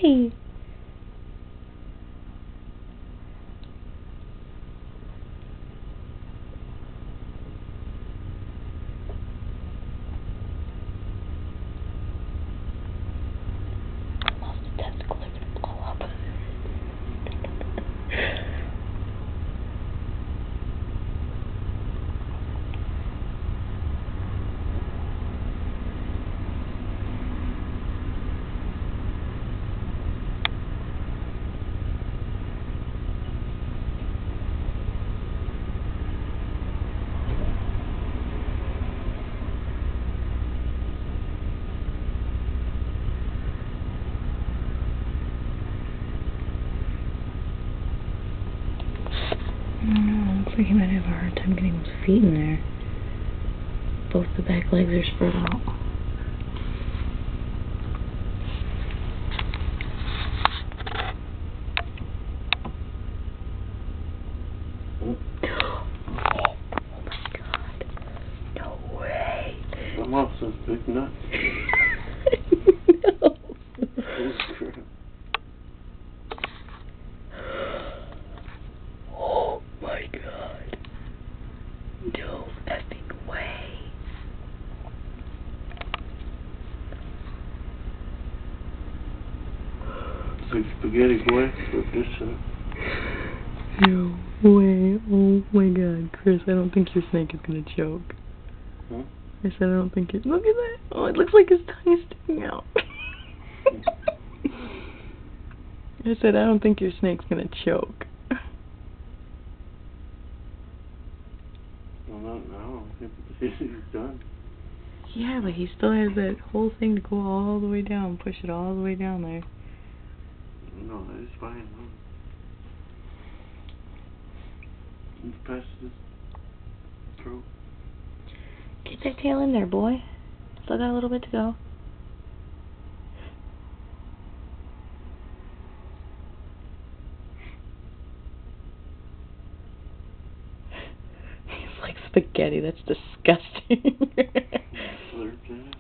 way! Almost a testicle are gonna blow up. Looks like he might have a hard time getting his feet in there. Both the back legs are spread out. Oh my god. No way. Come off those big nuts. No. Holy crap. Oh my god. No effing way. It's like spaghetti boy with this No way. Oh my god. Chris, I don't think your snake is gonna choke. Huh? I said I don't think it. Look at that. Oh, it looks like his tongue is sticking out. I said I don't think your snake's gonna choke. Well, not now. He's done. Yeah, but he still has that whole thing to go all the way down, push it all the way down there. No, it's fine. No. It's past his throat. Get that tail in there, boy. Still got a little bit to go. He's like spaghetti. That's disgusting. Slurped in it.